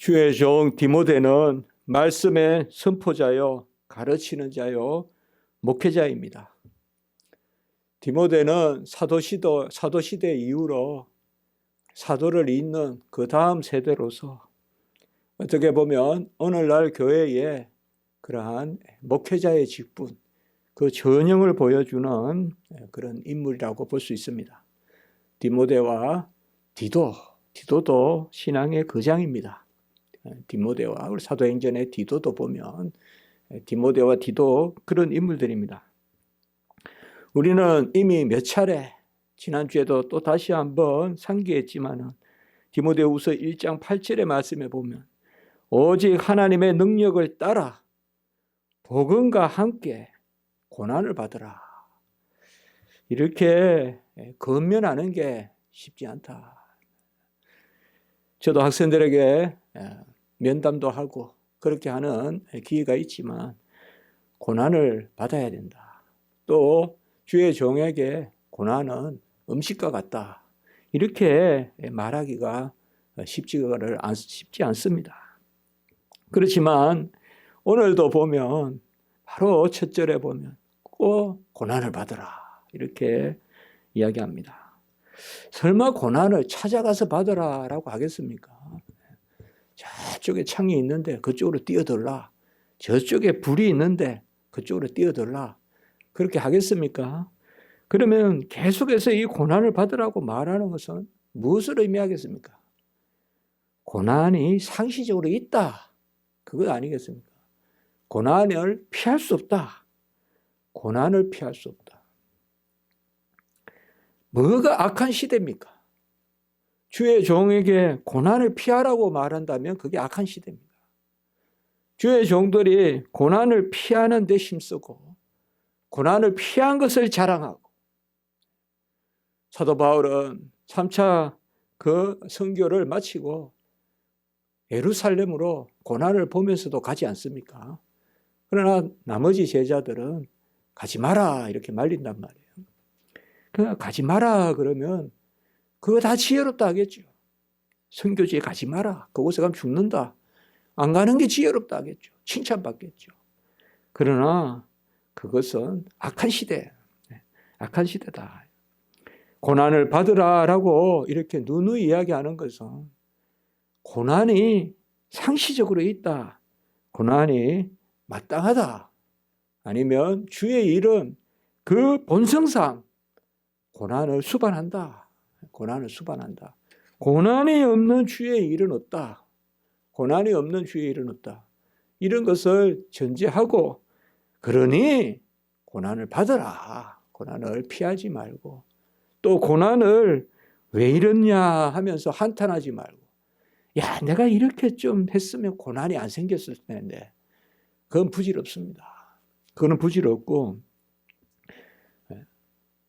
주의 종 디모데는 말씀의 선포자요, 가르치는 자요, 목회자입니다. 디모데는 사도시대 이후로 사도를 잇는 그 다음 세대로서 어떻게 보면 오늘날 교회의 그러한 목회자의 직분, 그 전형을 보여주는 그런 인물이라고 볼 수 있습니다. 디모데와 디도도 신앙의 거장입니다. 디모데와 사도행전의 디도도 보면 디모데와 디도 그런 인물들입니다. 우리는 이미 몇 차례 지난주에도 또 다시 한번 상기했지만 디모데후서 1장 8절의 말씀에 보면 오직 하나님의 능력을 따라 복음과 함께 고난을 받으라. 이렇게 권면하는 게 쉽지 않다. 저도 학생들에게 면담도 하고 그렇게 하는 기회가 있지만 고난을 받아야 된다. 또 주의 종에게 고난은 음식과 같다. 이렇게 말하기가 쉽지 않습니다. 그렇지만 오늘도 보면 바로 첫 절에 보면 꼭 고난을 받으라. 이렇게 이야기합니다. 설마 고난을 찾아가서 받으라라고 하겠습니까? 저쪽에 창이 있는데 그쪽으로 뛰어들라. 저쪽에 불이 있는데 그쪽으로 뛰어들라. 그렇게 하겠습니까? 그러면 계속해서 이 고난을 받으라고 말하는 것은 무엇을 의미하겠습니까? 고난이 상시적으로 있다. 그거 아니겠습니까? 고난을 피할 수 없다. 고난을 피할 수 없다. 뭐가 악한 시대입니까? 주의 종에게 고난을 피하라고 말한다면 그게 악한 시대입니다. 주의 종들이 고난을 피하는 데 힘쓰고 고난을 피한 것을 자랑하고 사도 바울은 3차 그 선교를 마치고 예루살렘으로 고난을 보면서도 가지 않습니까? 그러나 나머지 제자들은 가지 마라 이렇게 말린단 말이에요. 그러니까 가지 마라 그러면 그거 다 지혜롭다 하겠죠. 선교지에 가지 마라. 그곳에 가면 죽는다. 안 가는 게 지혜롭다 하겠죠. 칭찬받겠죠. 그러나 그것은 악한 시대, 악한 시대다. 고난을 받으라라고 이렇게 누누이 이야기하는 것은 고난이 상시적으로 있다. 고난이 마땅하다. 아니면 주의 일은 그 본성상 고난을 수반한다. 고난을 수반한다. 고난이 없는 주의 일은 없다. 고난이 없는 주의 일은 없다. 이런 것을 전제하고 그러니 고난을 받으라. 고난을 피하지 말고 또 고난을 왜 이러냐 하면서 한탄하지 말고 야 내가 이렇게 좀 했으면 고난이 안 생겼을 텐데 그건 부질없습니다. 그거는 부질없고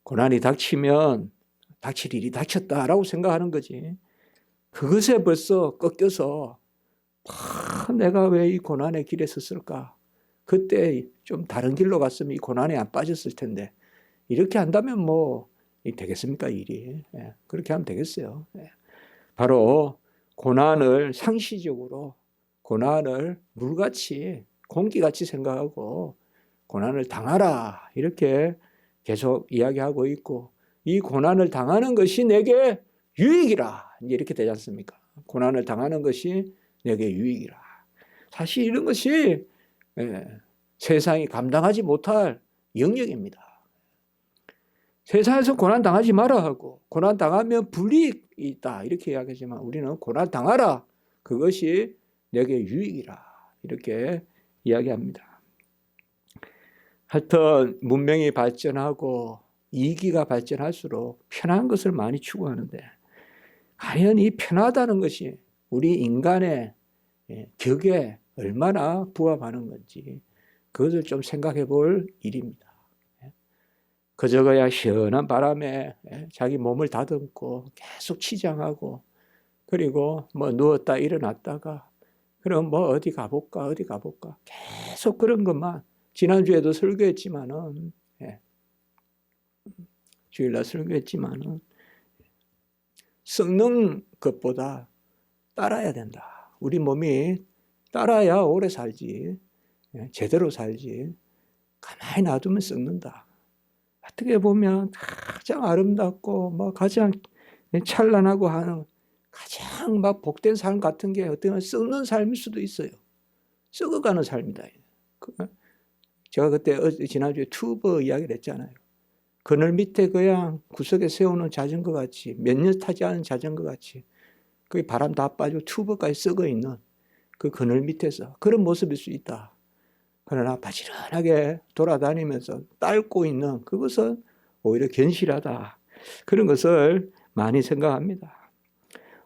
고난이 닥치면 닥칠 일이 닥쳤다라고 생각하는 거지. 그것에 벌써 꺾여서 내가 왜 이 고난의 길에 섰을까? 그때 좀 다른 길로 갔으면 이 고난에 안 빠졌을 텐데 이렇게 한다면 뭐 되겠습니까 일이? 그렇게 하면 되겠어요. 바로 고난을 상시적으로 고난을 물같이 공기같이 생각하고 고난을 당하라 이렇게 계속 이야기하고 있고 이 고난을 당하는 것이 내게 유익이라 이렇게 되지 않습니까? 고난을 당하는 것이 내게 유익이라. 사실 이런 것이 세상이 감당하지 못할 영역입니다. 세상에서 고난 당하지 마라 하고 고난 당하면 불이익이 있다 이렇게 이야기하지만 우리는 고난 당하라 그것이 내게 유익이라 이렇게 이야기합니다. 하여튼 문명이 발전하고 이기가 발전할수록 편한 것을 많이 추구하는데 과연 이 편하다는 것이 우리 인간의 격에 얼마나 부합하는 건지 그것을 좀 생각해 볼 일입니다. 그저 그야 시원한 바람에 자기 몸을 다듬고 계속 치장하고 그리고 뭐 누웠다 일어났다가 그럼 뭐 어디 가볼까 계속 그런 것만 지난주에도 설교했지만은 주일날 설교했지만은 썩는 것보다 따라야 된다. 우리 몸이 따라야 오래 살지, 제대로 살지. 가만히 놔두면 썩는다. 어떻게 보면 가장 아름답고 뭐 가장 찬란하고 하는 가장 막 복된 삶 같은 게 어떻게 썩는 삶일 수도 있어요. 썩어가는 삶이다. 제가 그때 지난주에 튜버 이야기를 했잖아요. 그늘 밑에 그냥 구석에 세우는 자전거 같이, 몇 년 타지 않은 자전거 같이, 그게 바람 다 빠지고 튜버까지 썩어 있는 그 그늘 밑에서 그런 모습일 수 있다. 그러나 바지런하게 돌아다니면서 딸고 있는 그것은 오히려 견실하다. 그런 것을 많이 생각합니다.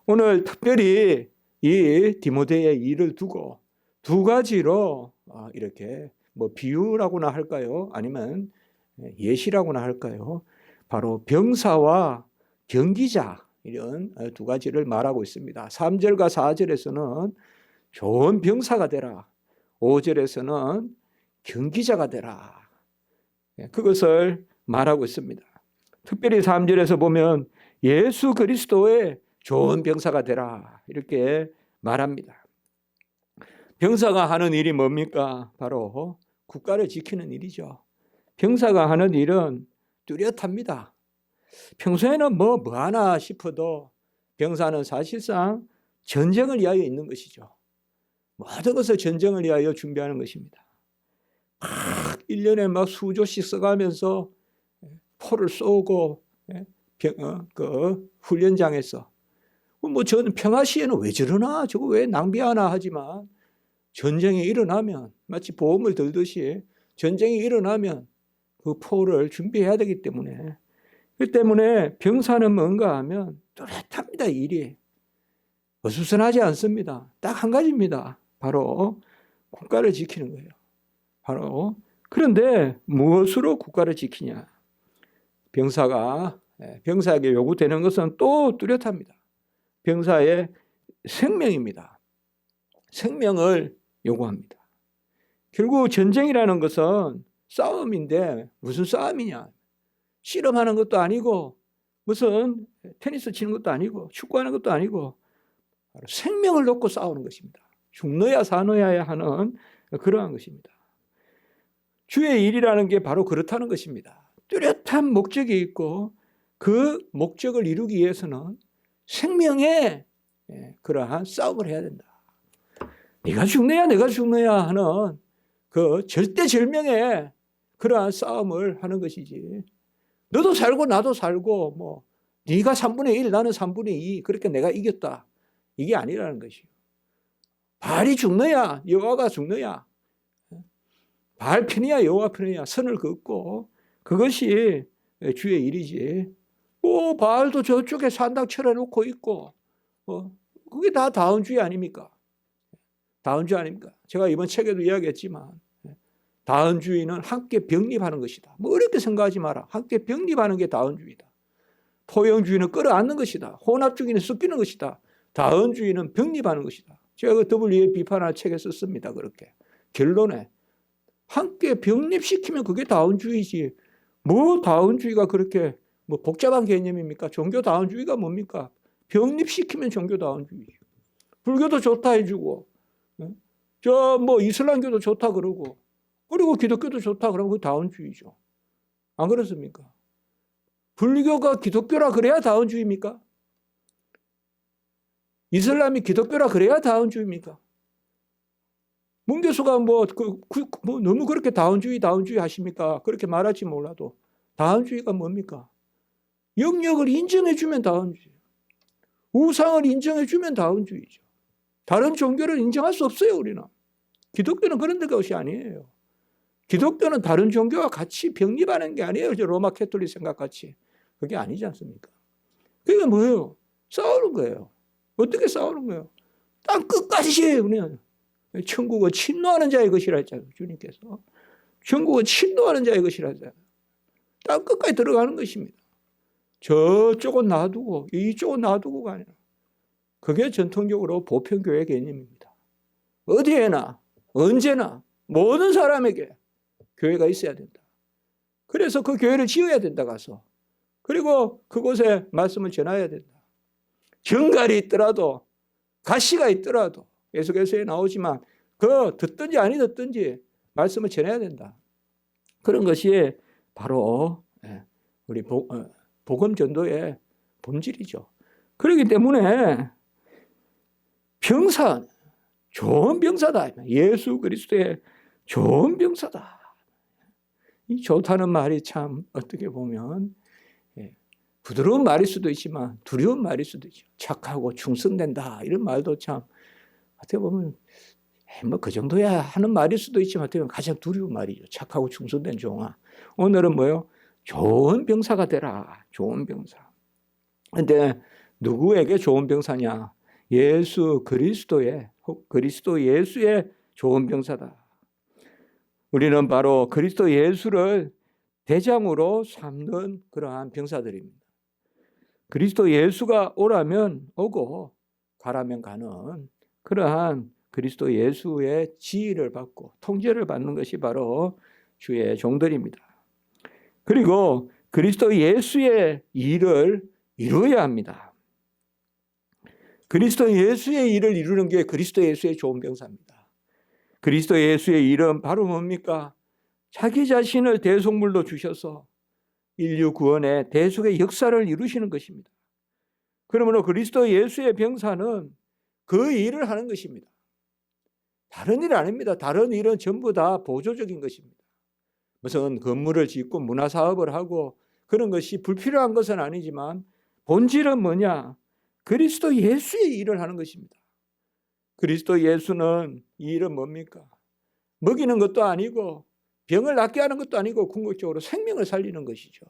오늘 특별히 이 디모데의 일을 두고 두 가지로 이렇게 뭐 비유라고나 할까요? 아니면 예시라고나 할까요? 바로 병사와 경기자 이런 두 가지를 말하고 있습니다. 3절과 4절에서는 좋은 병사가 되라. 5절에서는 경기자가 되라. 그것을 말하고 있습니다. 특별히 3절에서 보면 예수 그리스도의 좋은 병사가 되라. 이렇게 말합니다. 병사가 하는 일이 뭡니까? 바로 국가를 지키는 일이죠. 병사가 하는 일은 뚜렷합니다. 평소에는 뭐 하나 싶어도 병사는 사실상 전쟁을 위하여 있는 것이죠. 모든 것을 전쟁을 위하여 준비하는 것입니다. 막 1년에 막 수조씩 써가면서 포를 쏘고 그 훈련장에서 뭐 저는 평화 시에는 왜 저러나 저거 왜 낭비하나 하지만 전쟁이 일어나면 마치 보험을 들듯이 전쟁이 일어나면 그 포를 준비해야 되기 때문에 그 때문에 병사는 뭔가 하면 뚜렷합니다. 일이 어수선하지 않습니다. 딱 한 가지입니다. 바로 국가를 지키는 거예요. 바로 그런데 무엇으로 국가를 지키냐? 병사에게 요구되는 것은 또 뚜렷합니다. 병사의 생명입니다. 생명을 요구합니다. 결국 전쟁이라는 것은 싸움인데 무슨 싸움이냐? 씨름하는 것도 아니고 무슨 테니스 치는 것도 아니고 축구하는 것도 아니고 바로 생명을 놓고 싸우는 것입니다. 죽너야 사너야 하는 그러한 것입니다. 주의 일이라는 게 바로 그렇다는 것입니다. 뚜렷한 목적이 있고 그 목적을 이루기 위해서는 생명의 그러한 싸움을 해야 된다. 네가 죽느냐 내가 죽느냐 하는 그 절대절명의 그러한 싸움을 하는 것이지. 너도 살고 나도 살고 뭐 네가 3분의 1 나는 3분의 2 그렇게 내가 이겼다. 이게 아니라는 것이요. 바알이 죽느냐 여호와가 죽느냐 바알 편이야 여호와 편이야 선을 긋고 그것이 주의 일이지. 뭐 바알도 저쪽에 산당 쳐놓고 있고 그게 다 다운주의 아닙니까? 다운주의 아닙니까? 제가 이번 책에도 이야기했지만 다운주의는 함께 병립하는 것이다. 뭐 어렵게 생각하지 마라. 함께 병립하는 게 다운주의다. 포용주의는 끌어안는 것이다. 혼합주의는 섞이는 것이다. 다운주의는 병립하는 것이다. 제가 그 WA 비판할 책에 썼습니다. 그렇게 결론에 함께 병립시키면 그게 다운주의지. 뭐 다운주의가 그렇게 뭐 복잡한 개념입니까? 종교 다운주의가 뭡니까? 병립시키면 종교 다운주의죠. 불교도 좋다 해주고 저 뭐 이슬람교도 좋다 그러고 그리고 기독교도 좋다 그러면 그 다운주의죠. 안 그렇습니까? 불교가 기독교라 그래야 다운주의입니까? 이슬람이 기독교라 그래야 다운주의입니까? 문 교수가 뭐 너무 그렇게 다운주의 하십니까? 그렇게 말할지 몰라도 다운주의가 뭡니까? 영역을 인정해주면 다운주의. 우상을 인정해주면 다운주의죠. 다른 종교를 인정할 수 없어요, 우리는. 기독교는 그런 것이 아니에요. 기독교는 다른 종교와 같이 병립하는 게 아니에요. 로마 캐톨릭 생각같이. 그게 아니지 않습니까? 그게 뭐예요? 싸우는 거예요. 어떻게 싸우는 거예요? 땅 끝까지 그냥 천국은 침노하는 자의 것이라 했잖아요. 주님께서. 천국은 침노하는 자의 것이라 했잖아요. 땅 끝까지 들어가는 것입니다. 저쪽은 놔두고 이쪽은 놔두고가 아니라 그게 전통적으로 보편교회 개념입니다. 어디에나 언제나 모든 사람에게 교회가 있어야 된다. 그래서 그 교회를 지어야 된다 가서. 그리고 그곳에 말씀을 전해야 된다. 정갈이 있더라도 가시가 있더라도 에스겔서에 나오지만 그 듣든지 아니 듣든지 말씀을 전해야 된다. 그런 것이 바로 우리 복음 전도의 본질이죠. 그렇기 때문에 병사, 좋은 병사다. 예수 그리스도의 좋은 병사다. 이 좋다는 말이 참 어떻게 보면 부드러운 말일 수도 있지만 두려운 말일 수도 있죠. 착하고 충성된다. 이런 말도 참 어떻게 보면 뭐 그 정도야 하는 말일 수도 있지만 어떻게 보면 가장 두려운 말이죠. 착하고 충성된 종아. 오늘은 뭐요? 좋은 병사가 되라. 좋은 병사. 근데 누구에게 좋은 병사냐? 예수 그리스도의, 그리스도 예수의 좋은 병사다. 우리는 바로 그리스도 예수를 대장으로 삼는 그러한 병사들입니다. 그리스도 예수가 오라면 오고 가라면 가는 그러한 그리스도 예수의 지휘를 받고 통제를 받는 것이 바로 주의 종들입니다. 그리고 그리스도 예수의 일을 이루어야 합니다. 그리스도 예수의 일을 이루는 게 그리스도 예수의 좋은 병사입니다. 그리스도 예수의 일은 바로 뭡니까? 자기 자신을 대속물로 주셔서 인류 구원의 대속의 역사를 이루시는 것입니다. 그러므로 그리스도 예수의 병사는 그 일을 하는 것입니다. 다른 일 아닙니다. 다른 일은 전부 다 보조적인 것입니다. 무슨 건물을 짓고 문화사업을 하고 그런 것이 불필요한 것은 아니지만 본질은 뭐냐? 그리스도 예수의 일을 하는 것입니다. 그리스도 예수는 이 일은 뭡니까? 먹이는 것도 아니고 병을 낫게 하는 것도 아니고 궁극적으로 생명을 살리는 것이죠.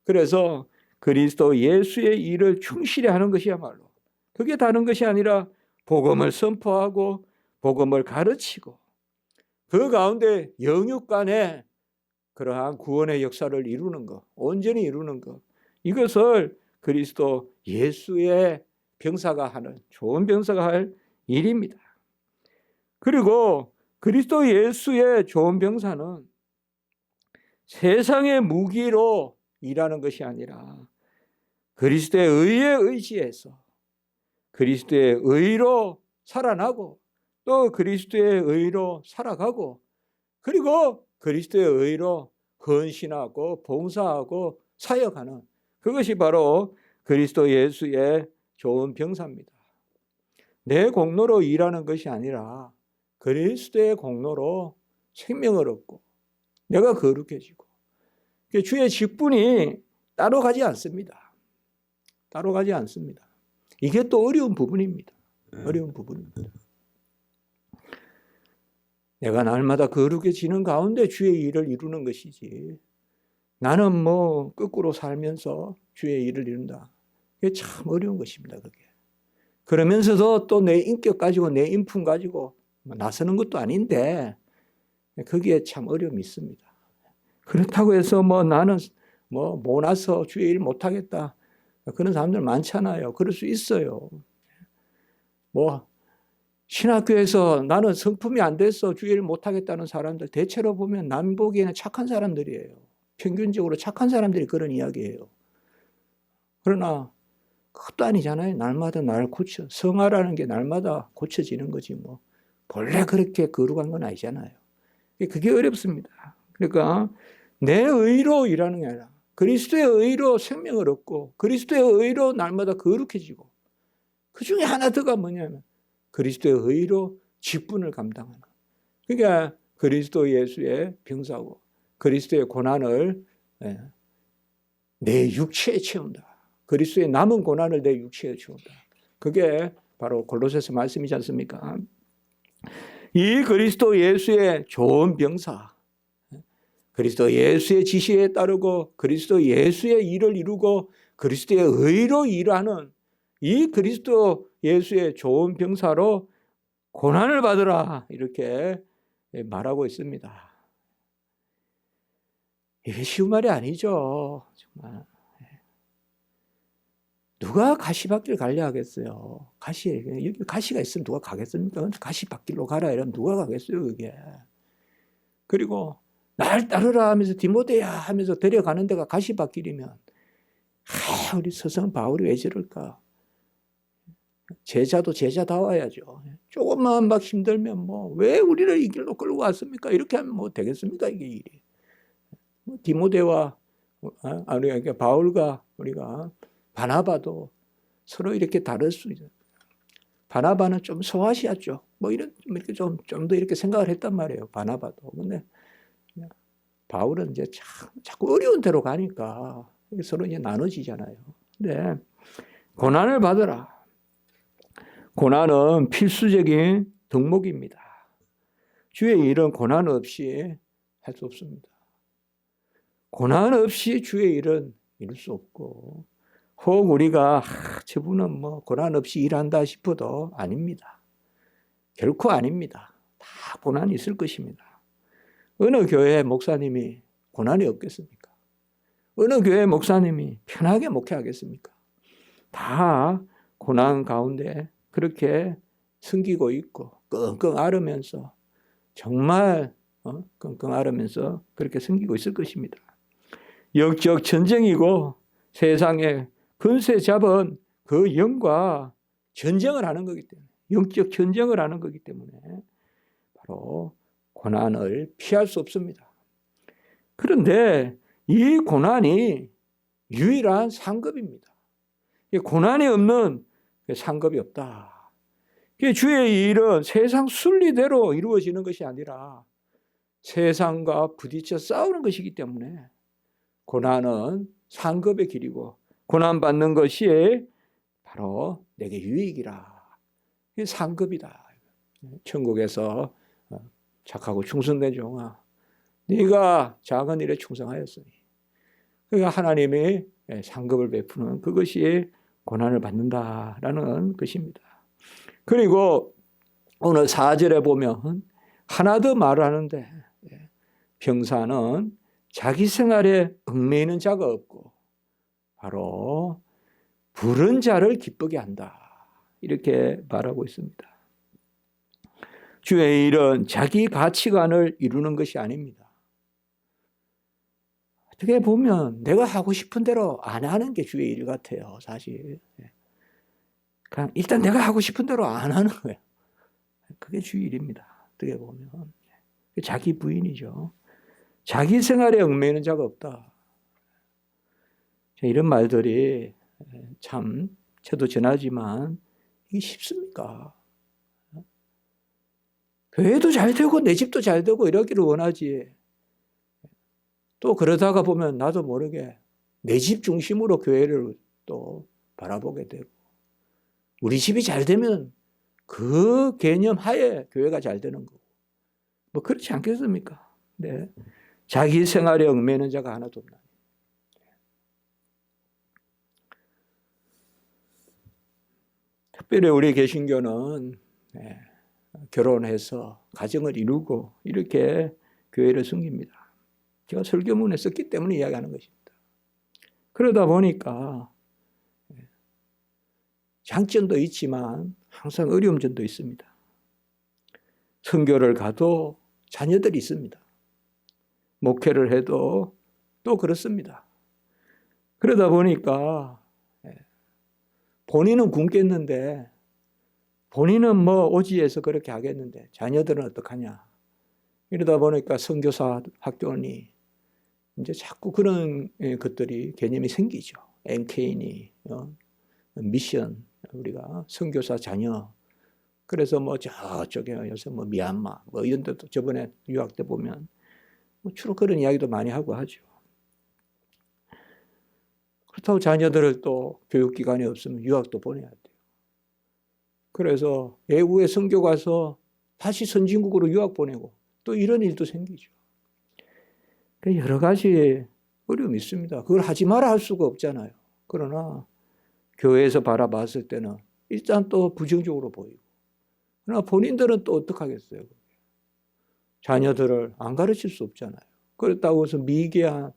그래서 그리스도 예수의 일을 충실히 하는 것이야말로 그게 다른 것이 아니라 복음을 선포하고 복음을 가르치고 그 가운데 영육 간에 그러한 구원의 역사를 이루는 것, 온전히 이루는 것, 이것을 그리스도 예수의 병사가 하는, 좋은 병사가 할 일입니다. 그리고 그리스도 예수의 좋은 병사는 세상의 무기로 일하는 것이 아니라 그리스도의 의에 의지해서 그리스도의 의로 살아나고 또 그리스도의 의로 살아가고 그리고 그리스도의 의로 헌신하고 봉사하고 사역하는 그것이 바로 그리스도 예수의 좋은 병사입니다. 내 공로로 일하는 것이 아니라 그리스도의 공로로 생명을 얻고 내가 거룩해지고 주의 직분이 따로 가지 않습니다. 따로 가지 않습니다. 이게 또 어려운 부분입니다. 어려운 부분입니다. 내가 날마다 거룩해지는 가운데 주의 일을 이루는 것이지 나는 뭐 거꾸로 살면서 주의 일을 이룬다. 이게 참 어려운 것입니다. 그게. 그러면서도 또 내 인격 가지고 내 인품 가지고 나서는 것도 아닌데 거기에 참 어려움이 있습니다. 그렇다고 해서 뭐 나는 뭐 모나서 주의 일 못하겠다. 그런 사람들 많잖아요. 그럴 수 있어요. 뭐 신학교에서 나는 성품이 안 돼서 주의 일 못하겠다는 사람들 대체로 보면 남 보기에는 착한 사람들이에요. 평균적으로 착한 사람들이 그런 이야기예요. 그러나 그것도 아니잖아요. 날마다 날 고쳐. 성화라는 게 날마다 고쳐지는 거지 뭐. 본래 그렇게 거룩한 건 아니잖아요. 그게 어렵습니다. 그러니까 내 의로 일하는 게 아니라 그리스도의 의로 생명을 얻고 그리스도의 의로 날마다 거룩해지고 그 중에 하나 더가 뭐냐면 그리스도의 의로 직분을 감당하는 그러니까 그리스도 예수의 병사고 그리스도의 고난을 내 육체에 채운다. 그리스도의 남은 고난을 내 육체에 채운다. 그게 바로 골로새서 말씀이지 않습니까? 이 그리스도 예수의 좋은 병사 그리스도 예수의 지시에 따르고 그리스도 예수의 일을 이루고 그리스도의 의로 일하는 이 그리스도 예수의 좋은 병사로 고난을 받으라 이렇게 말하고 있습니다. 이게 쉬운 말이 아니죠. 정말. 누가 가시밭길 가려 하겠어요. 여기 가시가 있으면 누가 가겠습니까? 가시밭길로 가라 이러면 누가 가겠어요, 그게. 그리고 날 따르라 하면서 디모데야 하면서 데려가는 데가 가시밭길이면 우리 스승 바울이 왜 저럴까? 제자도 제자다워야죠. 조금만 막 힘들면 뭐 왜 우리를 이 길로 끌고 왔습니까? 이렇게 하면 뭐 되겠습니까? 이게 일이. 디모데와 그러니까 바울과 우리가 바나바도 서로 이렇게 다를 수 있어요. 바나바는 좀 소아시아 쪽, 뭐 이런 이렇게 좀 더 이렇게 생각을 했단 말이에요. 바나바도. 근데 바울은 이제 자꾸 어려운 데로 가니까 서로 이제 나눠지잖아요. 근데 고난을 받으라. 고난은 필수적인 덕목입니다. 주의 일은 고난 없이 할 수 없습니다. 고난 없이 주의 일은 이룰 수 없고, 혹 우리가 저분은 뭐 고난 없이 일한다 싶어도 아닙니다. 결코 아닙니다. 다 고난이 있을 것입니다. 어느 교회 목사님이 고난이 없겠습니까? 어느 교회 목사님이 편하게 목회하겠습니까? 다 고난 가운데 그렇게 숨기고 있고 끙끙 앓으면서 정말 끙끙 앓으면서 그렇게 숨기고 있을 것입니다. 영적 전쟁이고 세상에 근세 잡은 그 영과 전쟁을 하는 거기 때문에, 영적 전쟁을 하는 거기 때문에 바로 고난을 피할 수 없습니다. 그런데 이 고난이 유일한 상급입니다. 고난이 없는 상급이 없다. 주의 일은 세상 순리대로 이루어지는 것이 아니라 세상과 부딪혀 싸우는 것이기 때문에 고난은 상급의 길이고 고난받는 것이 바로 내게 유익이라. 이게 상급이다. 천국에서 착하고 충성된 종아, 네가 작은 일에 충성하였으니, 그러니까 하나님이 상급을 베푸는 그것이 고난을 받는다라는 것입니다. 그리고 오늘 4절에 보면 하나 더 말을 하는데, 병사는 자기 생활에 얽매이는 자가 없고 바로 부른 자를 기쁘게 한다. 이렇게 말하고 있습니다. 주의 일은 자기 가치관을 이루는 것이 아닙니다. 어떻게 보면 내가 하고 싶은 대로 안 하는 게 주의 일 같아요, 사실. 그냥 일단 내가 하고 싶은 대로 안 하는 거예요. 그게 주의 일입니다. 어떻게 보면. 자기 부인이죠. 자기 생활에 얽매이는 자가 없다. 이런 말들이 참 저도 전하지만 이게 쉽습니까? 교회도 잘 되고 내 집도 잘 되고 이러기를 원하지. 또 그러다가 보면 나도 모르게 내 집 중심으로 교회를 또 바라보게 되고, 우리 집이 잘 되면 그 개념 하에 교회가 잘 되는 거고, 뭐 그렇지 않겠습니까? 네. 자기 생활에 얽매이는 자가 하나도 없나니. 특별히 우리 개신교는 결혼해서 가정을 이루고 이렇게 교회를 섬깁니다. 제가 설교문에 썼기 때문에 이야기하는 것입니다. 그러다 보니까 장점도 있지만 항상 어려운 점도 있습니다. 선교를 가도 자녀들이 있습니다. 목회를 해도 또 그렇습니다. 그러다 보니까 본인은 굶겠는데, 본인은 뭐 오지에서 그렇게 하겠는데 자녀들은 어떡하냐. 이러다 보니까 선교사 학교니 이제 자꾸 그런 것들이 개념이 생기죠. MK니 미션, 우리가 선교사 자녀. 그래서 뭐 저쪽에 요새 뭐 미얀마 뭐 이런 데도 저번에 유학 때 보면 뭐 주로 그런 이야기도 많이 하고 하죠. 그렇다고 자녀들을 또 교육기관이 없으면 유학도 보내야 돼요. 그래서 외국에 선교 가서 다시 선진국으로 유학 보내고 또 이런 일도 생기죠. 여러 가지 어려움이 있습니다. 그걸 하지 마라 할 수가 없잖아요. 그러나 교회에서 바라봤을 때는 일단 또 부정적으로 보이고, 그러나 본인들은 또 어떡하겠어요. 자녀들을 안 가르칠 수 없잖아요. 그렇다고 해서 미개한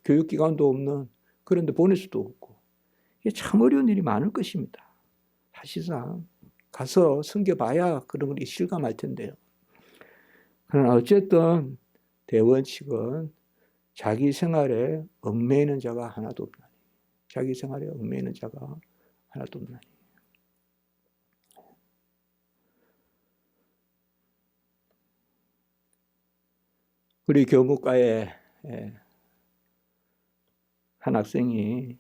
교육기관도 없는 그런 데 보낼 수도 없고, 이게 참 어려운 일이 많을 것입니다. 사실상 가서 섬겨봐야 그런 걸 실감할 텐데요. 그러나 어쨌든 대원칙은 자기 생활에 얽매이는 자가 하나도 없나니. 자기 생활에 얽매이는 자가 하나도 없나니. 우리 교무과에 한 학생이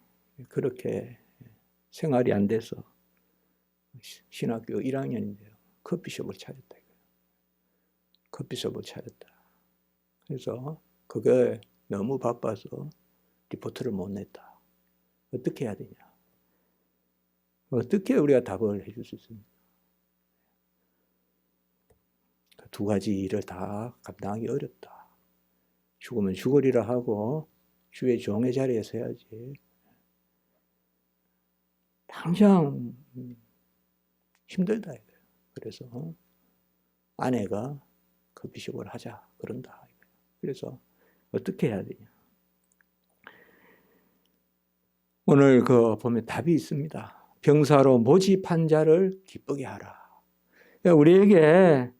그렇게 생활이 안 돼서 신학교 1학년인데요. 커피숍을 차렸다. 커피숍을 차렸다. 그래서 그게 너무 바빠서 리포트를 못 냈다. 어떻게 해야 되냐? 어떻게 우리가 답을 해줄 수 있습니까? 두 가지 일을 다 감당하기 어렵다. 죽으면 죽으리라 하고 주의 종의 자리에 서야지. 당장 힘들다. 그래서 아내가 커피숍을 하자 그런다. 그래서 어떻게 해야 되냐? 오늘 보면 답이 있습니다. 병사로 모집한 자를 기쁘게 하라. 우리에게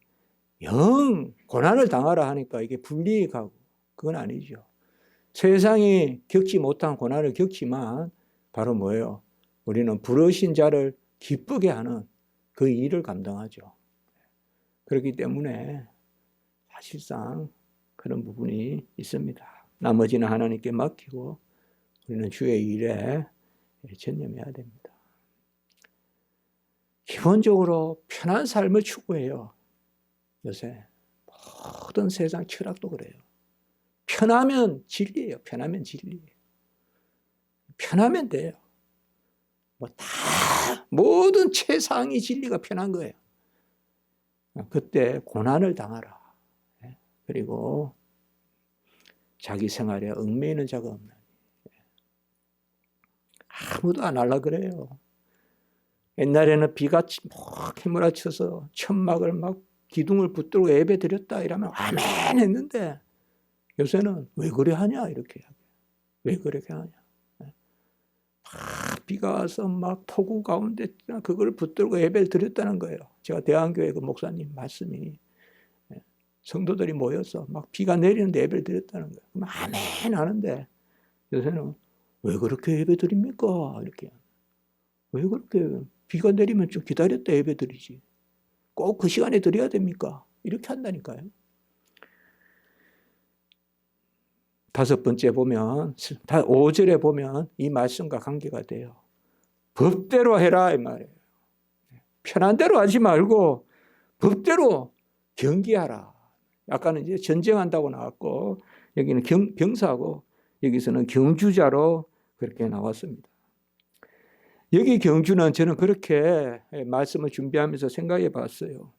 영 고난을 당하라 하니까 이게 불리하고 그건 아니죠. 세상이 겪지 못한 고난을 겪지만 바로 뭐예요? 우리는 부르신 자를 기쁘게 하는 그 일을 감당하죠. 그렇기 때문에 사실상 그런 부분이 있습니다. 나머지는 하나님께 맡기고 우리는 주의 일에 전념해야 됩니다. 기본적으로 편한 삶을 추구해요. 요새 모든 세상 철학도 그래요. 편하면 진리예요. 편하면 진리예요. 편하면 돼요. 모든 최상위 진리가 편한 거예요. 그때 고난을 당하라. 그리고 자기 생활에 얽매이는 자가 없나니. 아무도 안 하려고 그래요. 옛날에는 비가 막 휘몰아쳐서 천막을 막 기둥을 붙들고 예배 드렸다 이러면 아멘 했는데 요새는 왜 그래 하냐 이렇게 왜 그렇게 하냐. 막 비가 와서 막 폭우 가운데 그걸 붙들고 예배를 드렸다는 거예요. 제가 대한교회 그 목사님 말씀이 성도들이 모여서 막 비가 내리는데 예배를 드렸다는 거예요. 그럼 아멘 하는데 요새는 왜 그렇게 예배 드립니까? 이렇게. 왜 그렇게 비가 내리면 좀 기다렸다 예배 드리지. 꼭 그 시간에 드려야 됩니까? 이렇게 한다니까요. 다섯 번째 보면 5절에 보면 이 말씀과 관계가 돼요. 법대로 해라 이 말이에요. 편한 대로 하지 말고 법대로 경기하라. 아까는 이제 전쟁한다고 나왔고 여기는 병사고 여기서는 경주자로 그렇게 나왔습니다. 여기 경주는 저는 그렇게 말씀을 준비하면서 생각해 봤어요.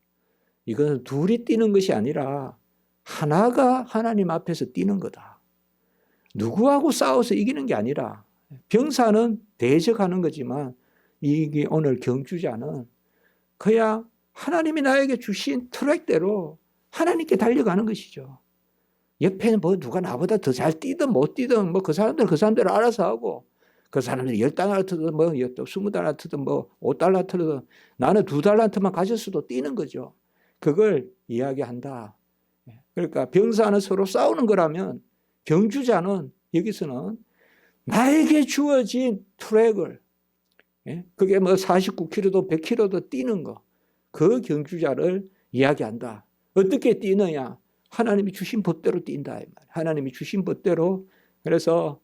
이것은 둘이 뛰는 것이 아니라 하나가 하나님 앞에서 뛰는 거다. 누구하고 싸워서 이기는 게 아니라 병사는 대적하는 거지만 이게 오늘 경주자는 그냥 하나님이 나에게 주신 트랙대로 하나님께 달려가는 것이죠. 옆에는 뭐 누가 나보다 더 잘 뛰든 못 뛰든 뭐 그 사람들 알아서 하고 그 사람들이 10달란트든 뭐 20달란트든 뭐 5달란트든 나는 2달란트만 가졌어도 뛰는 거죠. 그걸 이야기한다. 그러니까 병사는 서로 싸우는 거라면 경주자는 여기서는 나에게 주어진 트랙을 그게 뭐 49km도 100km도 뛰는 거 그 경주자를 이야기한다. 어떻게 뛰느냐? 하나님이 주신 법대로 뛴다. 하나님이 주신 법대로 그래서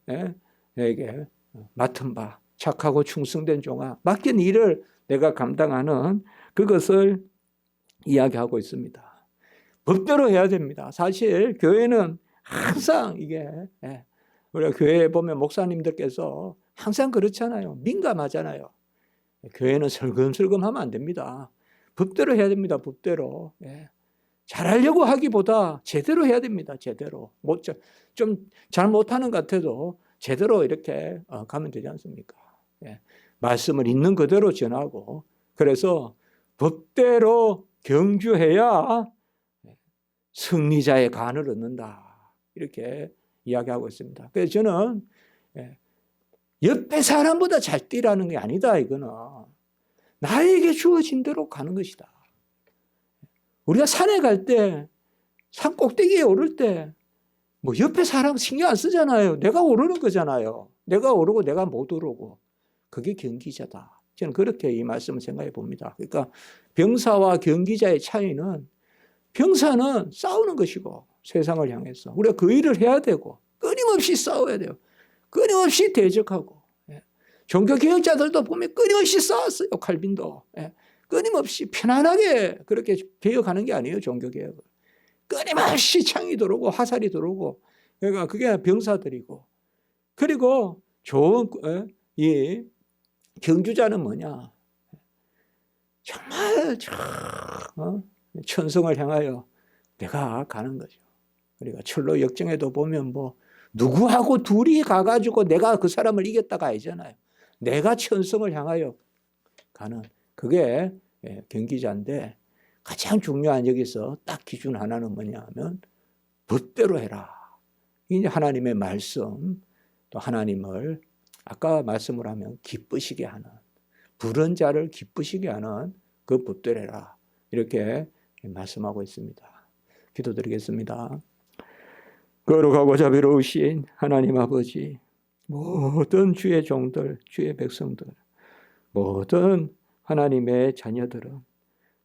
내게 맡은 바 착하고 충성된 종아 맡긴 일을 내가 감당하는 그것을 이야기하고 있습니다. 법대로 해야 됩니다. 사실 교회는 항상 이게 우리가 교회에 보면 목사님들께서 항상 그렇잖아요. 민감하잖아요. 교회는 설금설금 하면 안 됩니다. 법대로 해야 됩니다. 법대로. 잘하려고 하기보다 제대로 해야 됩니다. 제대로. 좀 잘 못하는 것 같아도 제대로 이렇게 가면 되지 않습니까? 말씀을 있는 그대로 전하고 그래서 법대로 경주해야 승리자의 간을 얻는다. 이렇게 이야기하고 있습니다. 그래서 저는 옆에 사람보다 잘 뛰라는 게 아니다. 이거는 나에게 주어진 대로 가는 것이다. 우리가 산에 갈 때, 산 꼭대기에 오를 때, 뭐 옆에 사람 신경 안 쓰잖아요. 내가 오르는 거잖아요. 내가 오르고 내가 못 오르고. 그게 경기자다. 저는 그렇게 이 말씀을 생각해 봅니다. 그러니까 병사와 경기자의 차이는 병사는 싸우는 것이고 세상을 향해서. 우리가 그 일을 해야 되고 끊임없이 싸워야 돼요. 끊임없이 대적하고. 종교개혁자들도 보면 끊임없이 싸웠어요. 칼빈도. 끊임없이 편안하게 그렇게 개혁하는 게 아니에요. 종교개혁을. 끊임없이 창이 들어오고 화살이 들어오고. 그러니까 그게 병사들이고. 그리고 좋은 이 경주자는 뭐냐. 정말 천성을 향하여 내가 가는 거죠. 우리가 철로 역정에도 보면 뭐 누구하고 둘이 가가지고 내가 그 사람을 이겼다가 아니잖아요. 내가 천성을 향하여 가는 그게 경기자인데 가장 중요한 여기서 딱 기준 하나는 뭐냐 하면 법대로 해라. 이제 하나님의 말씀 또 하나님을 아까 말씀을 하면 기쁘시게 하는 부른 자를 기쁘시게 하는 그 법대로 해라. 이렇게 말씀하고 있습니다. 기도드리겠습니다. 거룩하고 자비로우신 하나님 아버지, 모든 주의 종들, 주의 백성들, 모든 하나님의 자녀들은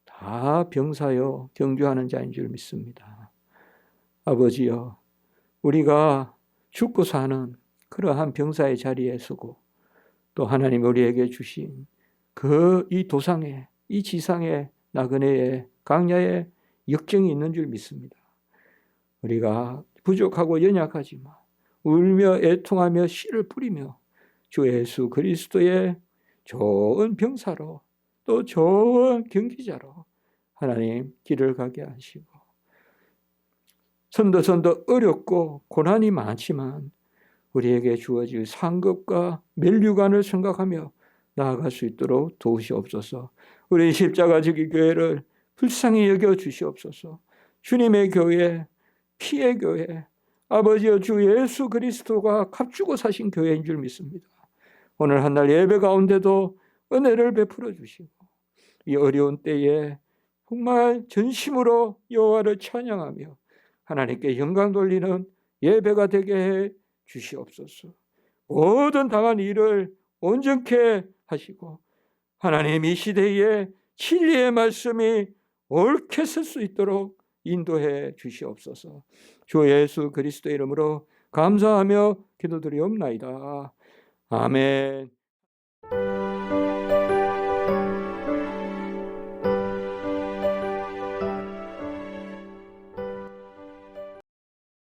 다 병사여 경주하는 자인 줄 믿습니다. 아버지여, 우리가 죽고 사는 그러한 병사의 자리에 서고 또 하나님 우리에게 주신 이 도상에, 이 지상에, 나그네에, 강야에 역정이 있는 줄 믿습니다. 우리가 부족하고 연약하지만 울며 애통하며 씨를 뿌리며 주 예수 그리스도의 좋은 병사로 또 좋은 경기자로 하나님 길을 가게 하시고 선도 어렵고 고난이 많지만 우리에게 주어질 상급과 멸류관을 생각하며 나아갈 수 있도록 도우시옵소서. 우리 십자가지기 교회를 불쌍히 여겨 주시옵소서. 주님의 교회, 피의 교회, 아버지여 주 예수 그리스도가 값주고 사신 교회인 줄 믿습니다. 오늘 한날 예배 가운데도 은혜를 베풀어 주시고 이 어려운 때에 정말 전심으로 여호와를 찬양하며 하나님께 영광 돌리는 예배가 되게 해 주시옵소서. 모든 당한 일을 온전케 하시고 하나님 이 시대에 진리의 말씀이 옳게 설 수 있도록 인도해 주시옵소서. 주 예수 그리스도 이름으로 감사하며 기도드리옵나이다. 아멘.